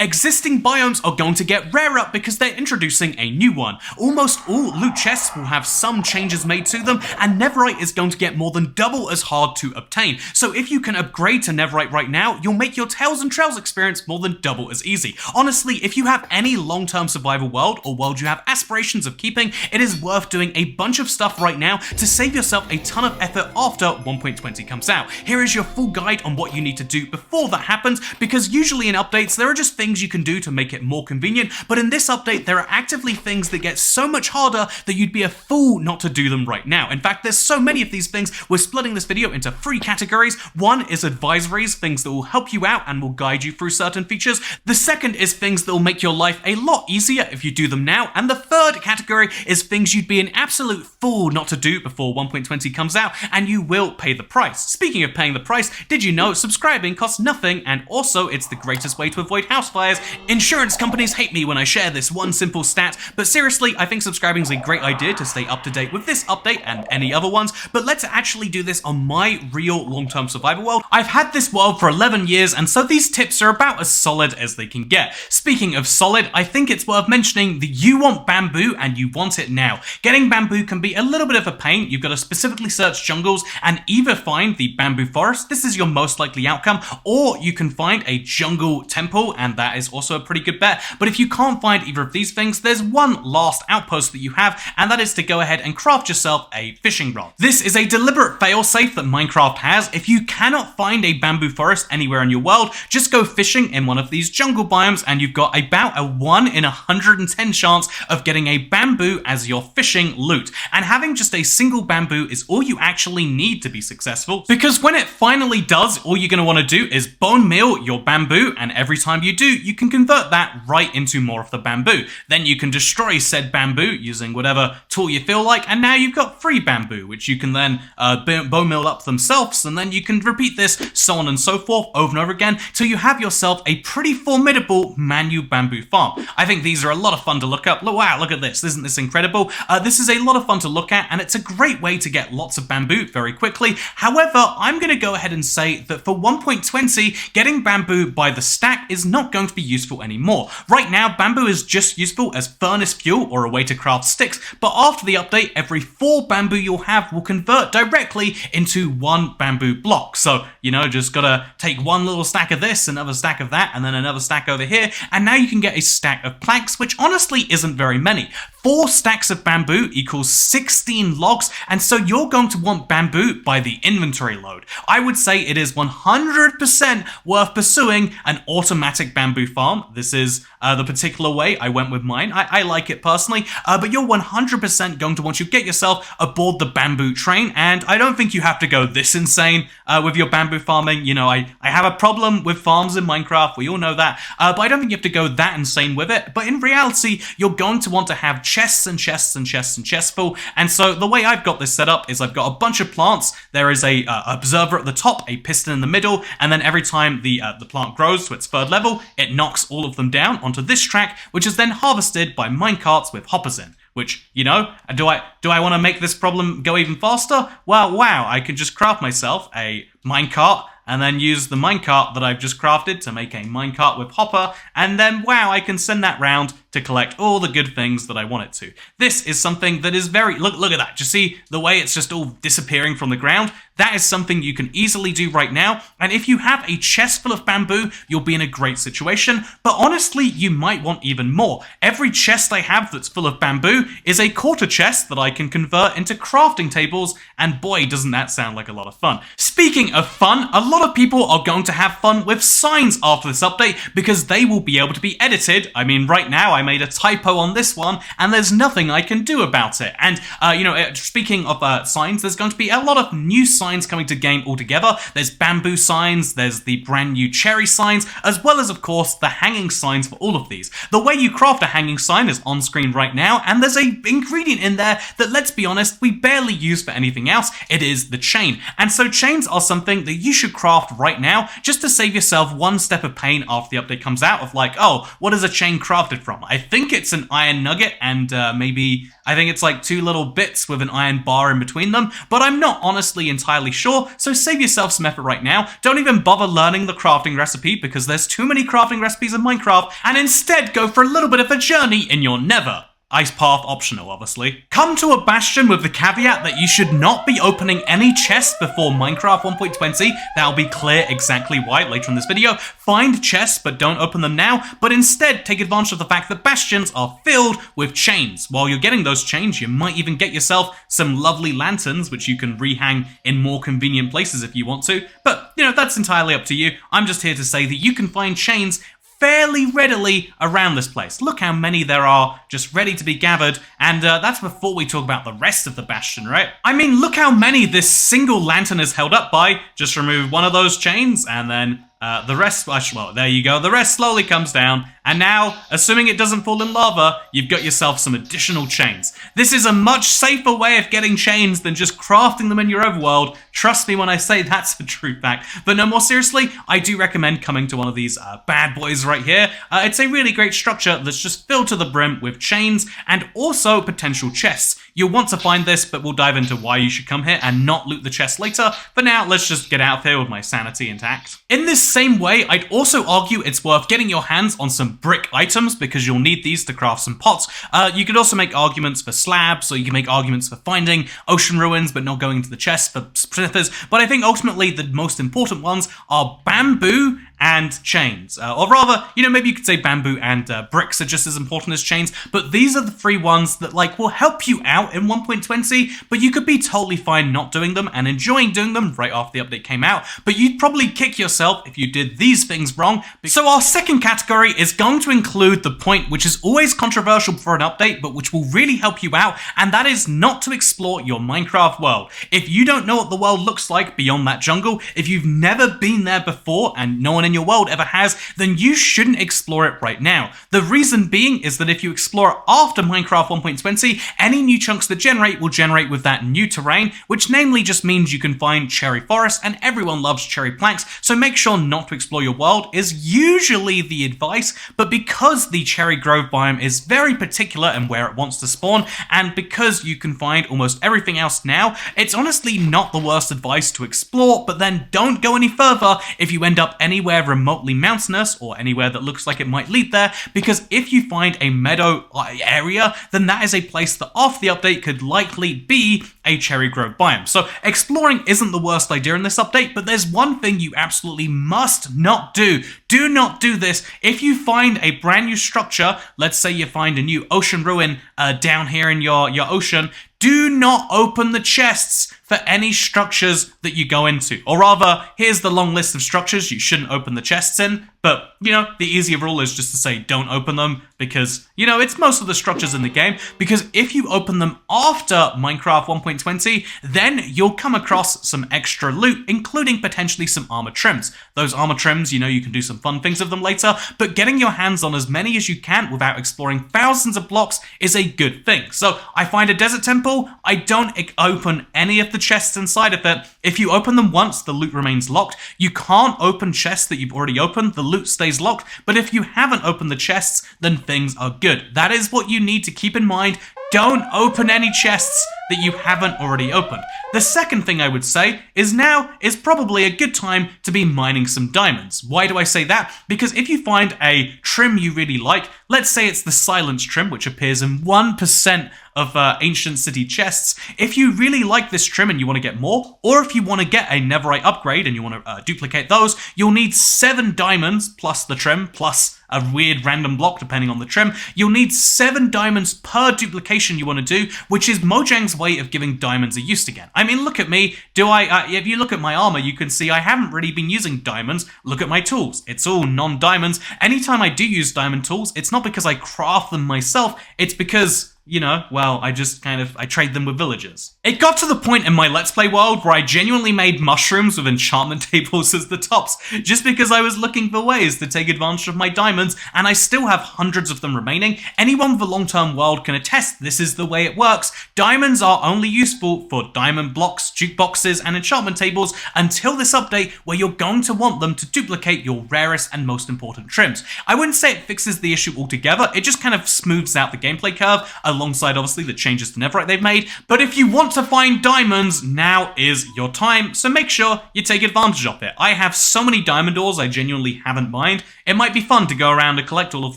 Existing biomes are going to get rarer because they're introducing a new one. Almost all loot chests will have some changes made to them, and netherite is going to get more than double as hard to obtain. So if you can upgrade to netherite right now, you'll make your Tales and Trails experience more than double as easy. Honestly, if you have any long-term survival world or world you have aspirations of keeping, it is worth doing a bunch of stuff right now to save yourself a ton of effort after 1.20 comes out. Here is your full guide on what you need to do before that happens, because usually in updates there are just things you can do to make it more convenient, but in this update there are actively things that get so much harder that you'd be a fool not to do them right now. In fact, there's so many of these things, we're splitting this video into 3 categories. One is advisories, things that will help you out and will guide you through certain features. The second is things that will make your life a lot easier if you do them now. And the third category is things you'd be an absolute fool not to do before 1.20 comes out, and you will pay the price. Speaking of paying the price, did you know subscribing costs nothing, and also it's the greatest way to avoid house fires? Insurance companies hate me when I share this one simple stat, but seriously, I think subscribing is a great idea to stay up to date with this update and any other ones, but let's actually do this on my real long-term survival world. I've had this world for 11 years, and so these tips are about as solid as they can get. Speaking of solid, I think it's worth mentioning that you want bamboo and you want it now. Getting bamboo can be a little bit of a pain. You've got to specifically search jungles and either find the bamboo forest, this is your most likely outcome, or you can find a jungle temple, and that is also a pretty good bet. But if you can't find either of these things, there's one last outpost that you have, and that is to go ahead and craft yourself a fishing rod. This is a deliberate failsafe that Minecraft has. If you cannot find a bamboo forest anywhere in your world, just go fishing in one of these jungle biomes, and you've got about a 1 in 110 chance of getting a bamboo as your fishing loot. And having just a single bamboo is all you actually need to be successful, because when it finally does, all you're going to want to do is bone meal your bamboo, and every time you do, you can convert that right into more of the bamboo. Then you can destroy said bamboo using whatever tool you feel like, and now you've got free bamboo, which you can then bone meal up themselves, and then you can repeat this so on and so forth over and over again till you have yourself a pretty formidable manual bamboo farm. I think these are a lot of fun to look up. Wow, look at this. Isn't this incredible? This is a lot of fun to look at, and it's a great way to get lots of bamboo very quickly. However, I'm going to go ahead and say that for 1.20, getting bamboo by the stack is not going to be useful anymore. Right now, bamboo is just useful as furnace fuel or a way to craft sticks, but after the update, every 4 bamboo you'll have will convert directly into 1 bamboo block. So, you know, just gotta take one little stack of this, another stack of that, and then another stack over here, and now you can get a stack of planks, which honestly isn't very many. 4 stacks of bamboo equals 16 logs, and so you're going to want bamboo by the inventory load. I would say it is 100% worth pursuing an automatic bamboo farm. This is the particular way I went with mine. I like it personally, but you're 100% going to want to get yourself aboard the bamboo train, and I don't think you have to go this insane with your bamboo farming. You know, I have a problem with farms in Minecraft, we all know that, but I don't think you have to go that insane with it. But in reality, you're going to want to have chests and chests and chests and chests full, and so the way I've got this set up is I've got a bunch of plants. There is a observer at the top, a piston in the middle, and then every time the plant grows to its 3rd level, it knocks all of them down onto this track, which is then harvested by minecarts with hoppers in. Which, you know, do I want to make this problem go even faster? Well, wow, I could just craft myself a minecart and then use the minecart that I've just crafted to make a minecart with hopper, and then wow, I can send that round to collect all the good things that I want it to. This is something that is very, look at that, just see the way it's just all disappearing from the ground? That is something you can easily do right now, and if you have a chest full of bamboo, you'll be in a great situation, but honestly, you might want even more. Every chest I have that's full of bamboo is a quarter chest that I can convert into crafting tables, and boy, doesn't that sound like a lot of fun. Speaking of fun, a lot of people are going to have fun with signs after this update, because they will be able to be edited. I mean, right now, I made a typo on this one, and there's nothing I can do about it. And, you know, speaking of signs, there's going to be a lot of new signs coming to game altogether. There's bamboo signs, there's the brand new cherry signs, as well as, of course, the hanging signs for all of these. The way you craft a hanging sign is on screen right now, and there's a ingredient in there that, let's be honest, we barely use for anything else. It is the chain. And so chains are something that you should craft right now, just to save yourself one step of pain after the update comes out of like, oh, what is a chain crafted from? I think it's an iron nugget and maybe I think it's like 2 little bits with an iron bar in between them, but I'm not honestly entirely sure, so save yourself some effort right now. Don't even bother learning the crafting recipe because there's too many crafting recipes in Minecraft, and instead go for a little bit of a journey in your nether. Ice path optional, obviously. Come to a bastion with the caveat that you should not be opening any chests before Minecraft 1.20. That'll be clear exactly why later in this video. Find chests, but don't open them now, but instead take advantage of the fact that bastions are filled with chains. While you're getting those chains, you might even get yourself some lovely lanterns, which you can rehang in more convenient places if you want to. But, you know, that's entirely up to you. I'm just here to say that you can find chains fairly readily around this place. Look how many there are just ready to be gathered, and that's before we talk about the rest of the bastion, right? I mean, look how many this single lantern is held up by. Just remove one of those chains, and then the rest, well, there you go. The rest slowly comes down, and now, assuming it doesn't fall in lava, you've got yourself some additional chains. This is a much safer way of getting chains than just crafting them in your overworld. Trust me when I say that's a true fact. But no, more seriously, I do recommend coming to one of these bad boys right here. It's a really great structure that's just filled to the brim with chains and also potential chests. You'll want to find this, but we'll dive into why you should come here and not loot the chest later. For now, let's just get out of here with my sanity intact. In this same way, I'd also argue it's worth getting your hands on some brick items because you'll need these to craft some pots. You could also make arguments for slabs, or you can make arguments for finding ocean ruins but not going to the chest for smithers. But I think ultimately the most important ones are bamboo and chains. Or rather, you know, maybe you could say bamboo and bricks are just as important as chains, but these are the 3 ones that, like, will help you out in 1.20, but you could be totally fine not doing them and enjoying doing them right after the update came out, but you'd probably kick yourself if you did these things wrong. So our second category is going to include the point which is always controversial for an update, but which will really help you out, and that is not to explore your Minecraft world. If you don't know what the world looks like beyond that jungle, if you've never been there before and no one in your world ever has, then you shouldn't explore it right now. The reason being is that if you explore it after Minecraft 1.20, any new chunks that generate will generate with that new terrain, which namely just means you can find cherry forest, and everyone loves cherry planks, so make sure not to explore your world is usually the advice, but because the cherry grove biome is very particular in where it wants to spawn, and because you can find almost everything else now, it's honestly not the worst advice to explore, but then don't go any further if you end up anywhere remotely mountainous or anywhere that looks like it might lead there, because if you find a meadow area, then that is a place that after the update could likely be a cherry grove biome. So exploring isn't the worst idea in this update, but there's one thing you absolutely must not do. Do not do this. If you find a brand new structure, let's say you find a new ocean ruin down here in your ocean, do not open the chests for any structures that you go into. Or rather, here's the long list of structures you shouldn't open the chests in, but, you know, the easier rule is just to say don't open them because, you know, it's most of the structures in the game, because if you open them after Minecraft 1.20, then you'll come across some extra loot, including potentially some armor trims. Those armor trims, you know, you can do some fun things with them later, but getting your hands on as many as you can without exploring thousands of blocks is a good thing. So I find a desert temple, I don't open any of the chests inside of it. If you open them once, the loot remains locked. You can't open chests that you've already opened, the loot stays locked, but if you haven't opened the chests, then things are good. That is what you need to keep in mind. Don't open any chests that you haven't already opened. The second thing I would say is now is probably a good time to be mining some diamonds. Why do I say that? Because if you find a trim you really like, let's say it's the silence trim, which appears in 1% of ancient city chests. If you really like this trim and you want to get more, or if you want to get a netherite upgrade and you want to duplicate those, you'll need 7 diamonds plus the trim, plus a weird random block depending on the trim. You'll need 7 diamonds per duplication you want to do, which is Mojang's way of giving diamonds a use again. I mean, look at me. If you look at my armor, you can see I haven't really been using diamonds. Look at my tools. It's all non-diamonds. Anytime I do use diamond tools, it's not because I craft them myself, it's because you know, well, I trade them with villagers. It got to the point in my Let's Play world where I genuinely made mushrooms with enchantment tables as the tops, just because I was looking for ways to take advantage of my diamonds, and I still have hundreds of them remaining. Anyone with a long-term world can attest this is the way it works. Diamonds are only useful for diamond blocks, jukeboxes, and enchantment tables until this update, where you're going to want them to duplicate your rarest and most important trims. I wouldn't say it fixes the issue altogether, it just kind of smooths out the gameplay curve, alongside obviously the changes to Netherite they've made. But if you want to find diamonds, now is your time, so make sure you take advantage of it. I have so many diamond ores I genuinely haven't mined. It might be fun to go around and collect all of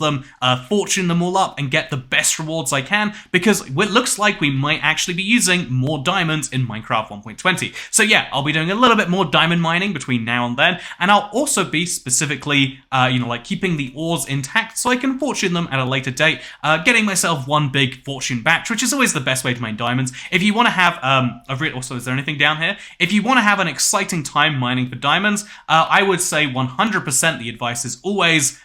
them, fortune them all up, and get the best rewards I can, because it looks like we might actually be using more diamonds in Minecraft 1.20. So yeah, I'll be doing a little bit more diamond mining between now and then, and I'll also be specifically, like keeping the ores intact so I can fortune them at a later date, getting myself one big fortune batch, which is always the best way to mine diamonds. If you want to have, also, is there anything down here? If you want to have an exciting time mining for diamonds, I would say 100% the advice is always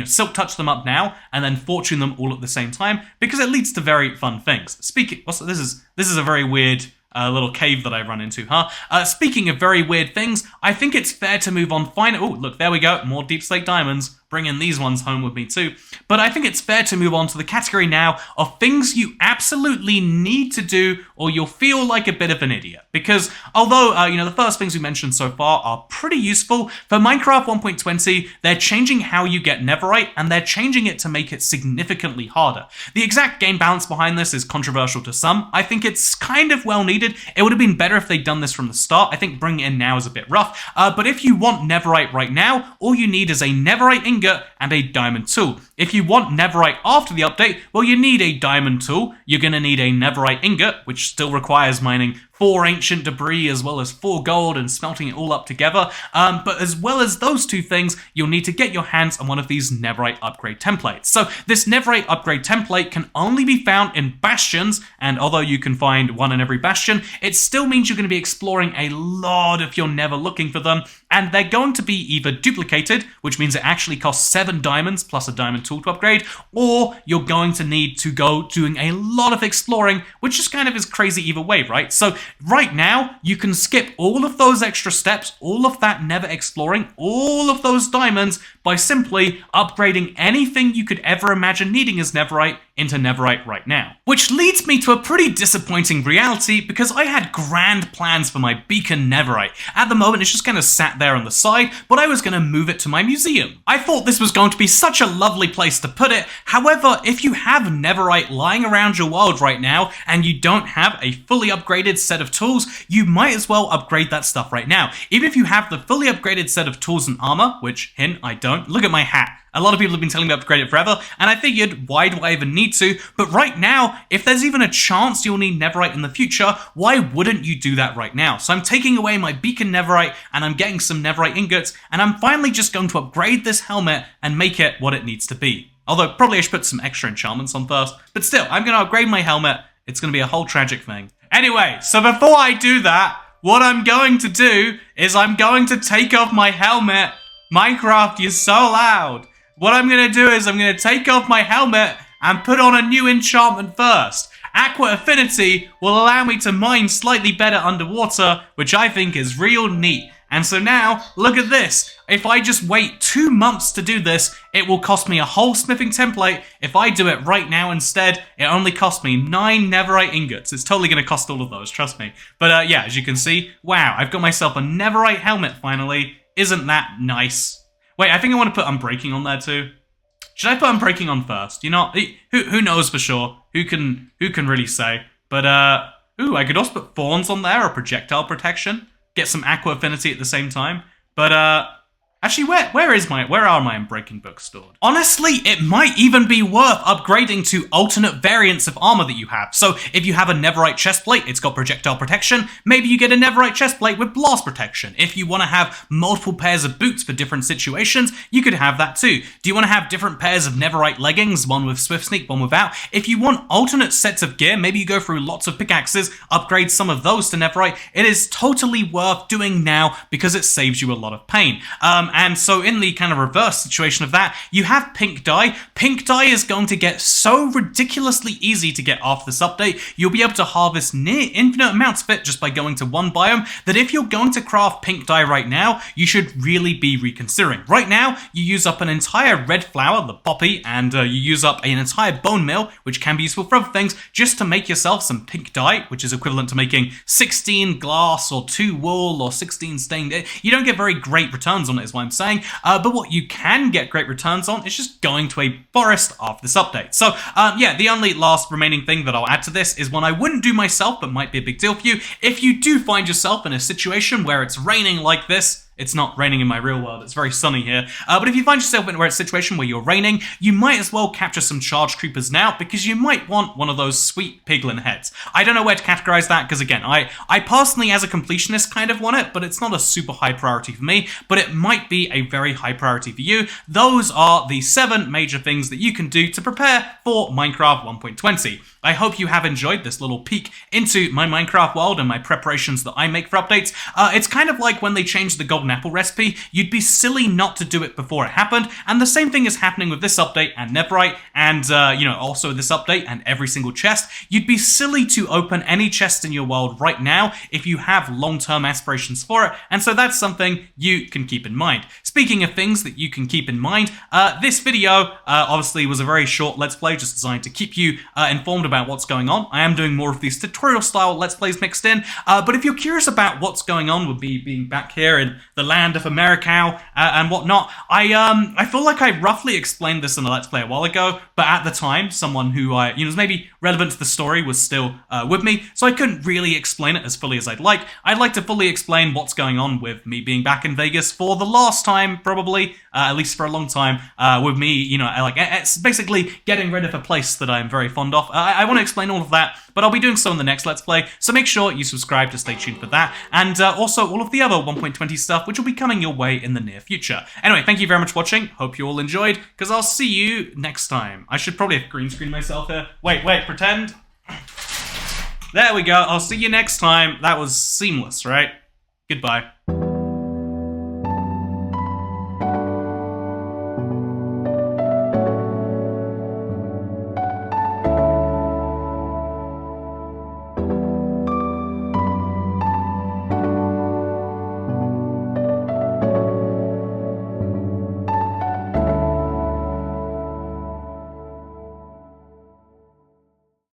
silk touch them up now and then fortune them all at the same time, because it leads to very fun things. This is a very weird little cave that I run into, huh? Speaking of very weird things, I think it's fair to move on. Oh, look, there we go, more deep slate diamonds. Bringing these ones home with me too. But I think it's fair to move on to the category now of things you absolutely need to do or you'll feel like a bit of an idiot. Because although, the first things we mentioned so far are pretty useful, for Minecraft 1.20, they're changing how you get Netherite, and they're changing it to make it significantly harder. The exact game balance behind this is controversial to some. I think it's kind of well needed. It would have been better if they'd done this from the start. I think bringing it in now is a bit rough. But if you want Netherite right now, all you need is a Netherite ingot and a diamond tool. If you want Netherite after the update, well, you need a diamond tool, you're going to need a Netherite ingot, which still requires mining 4 ancient debris as well as 4 gold and smelting it all up together. But as well as those two things, you'll need to get your hands on one of these Netherite upgrade templates. So this Netherite upgrade template can only be found in bastions, and although you can find one in every bastion, it still means you're going to be exploring a lot if you're never looking for them, and they're going to be either duplicated, which means it actually costs 7 diamonds plus a diamond tool to upgrade, or you're going to need to go doing a lot of exploring, which just kind of is crazy either way, right? So right now, you can skip all of those extra steps, all of that never exploring, all of those diamonds by simply upgrading anything you could ever imagine needing as Netherite into Netherite right now. Which leads me to a pretty disappointing reality, because I had grand plans for my beacon Netherite. At the moment, it's just kind of sat there on the side, but I was going to move it to my museum. I thought this was going to be such a lovely place to put it. However, if you have Netherite lying around your world right now, and you don't have a fully upgraded set of tools, you might as well upgrade that stuff right now. Even if you have the fully upgraded set of tools and armor, which, hint, I don't. Look at my hat. A lot of people have been telling me to upgrade it forever, and I figured, why do I even need to? But right now, if there's even a chance you'll need Netherite in the future, why wouldn't you do that right now? So I'm taking away my beacon Netherite, and I'm getting some Netherite ingots, and I'm finally just going to upgrade this helmet and make it what it needs to be. Although, probably I should put some extra enchantments on first, but still, I'm going to upgrade my helmet. It's going to be a whole tragic thing. Anyway, so before I do that, what I'm going to do is I'm going to take off my helmet. Minecraft, you're so loud. What I'm going to do is I'm going to take off my helmet and put on a new enchantment first. Aqua Affinity will allow me to mine slightly better underwater, which I think is real neat. And so now, look at this. If I just wait 2 months to do this, it will cost me a whole smithing template. If I do it right now instead, it only costs me 9 Netherite ingots. It's totally going to cost all of those, trust me. But yeah, as you can see, wow, I've got myself a Netherite helmet finally. Isn't that nice? Wait, I think I want to put Unbreaking on there too. Should I put Unbreaking on first? You know, who knows for sure? Who can really say? But ooh, I could also put Thorns on there or Projectile Protection. Get some Aqua Affinity at the same time. But actually, where are my Unbreaking books stored? Honestly, it might even be worth upgrading to alternate variants of armor that you have. So if you have a Netherite chestplate, it's got projectile protection. Maybe you get a Netherite chestplate with blast protection. If you want to have multiple pairs of boots for different situations, you could have that too. Do you want to have different pairs of Netherite leggings, one with Swift Sneak, one without? If you want alternate sets of gear, maybe you go through lots of pickaxes, upgrade some of those to Netherite. It is totally worth doing now because it saves you a lot of pain. And so in the kind of reverse situation of that, you have pink dye. Pink dye is going to get so ridiculously easy to get after this update. You'll be able to harvest near infinite amounts of it just by going to one biome, that if you're going to craft pink dye right now, you should really be reconsidering. Right now, you use up an entire red flower, the poppy, and you use up an entire bone meal, which can be useful for other things, just to make yourself some pink dye, which is equivalent to making 16 glass or 2 wool or 16 stained. You don't get very great returns on it, is what I'm saying, but what you can get great returns on is just going to a forest after this update. So yeah, the only last remaining thing that I'll add to this is one I wouldn't do myself, but might be a big deal for you. If you do find yourself in a situation where it's raining like this, it's not raining in my real world, it's very sunny here. But if you find yourself in a situation where you're raining, you might as well capture some charged creepers now, because you might want one of those sweet piglin heads. I don't know where to categorize that, because again, I personally, as a completionist, kind of want it, but it's not a super high priority for me, but it might be a very high priority for you. Those are the 7 major things that you can do to prepare for Minecraft 1.20. I hope you have enjoyed this little peek into my Minecraft world and my preparations that I make for updates. It's kind of like when they changed the golden apple recipe. You'd be silly not to do it before it happened, and the same thing is happening with this update and Netherite, and you know, also this update and every single chest. You'd be silly to open any chest in your world right now if you have long-term aspirations for it, and so that's something you can keep in mind. Speaking of things that you can keep in mind, this video obviously was a very short Let's Play, just designed to keep you informed about what's going on. I am doing more of these tutorial style Let's Plays mixed in, but if you're curious about what's going on with me being back here in the land of America and whatnot, I feel like I roughly explained this in a Let's Play a while ago, but at the time, someone who was maybe relevant to the story was still with me, so I couldn't really explain it as fully as I'd like. I'd like to fully explain what's going on with me being back in Vegas for the last time, probably, at least for a long time, with me, it's basically getting rid of a place that I'm very fond of. I want to explain all of that, but I'll be doing so in the next Let's Play, so make sure you subscribe to stay tuned for that, and also all of the other 1.20 stuff, which will be coming your way in the near future. Anyway, thank you very much for watching, hope you all enjoyed, because I'll see you next time. I should probably have green screen myself here. Wait, pretend. There we go, I'll see you next time. That was seamless, right? Goodbye.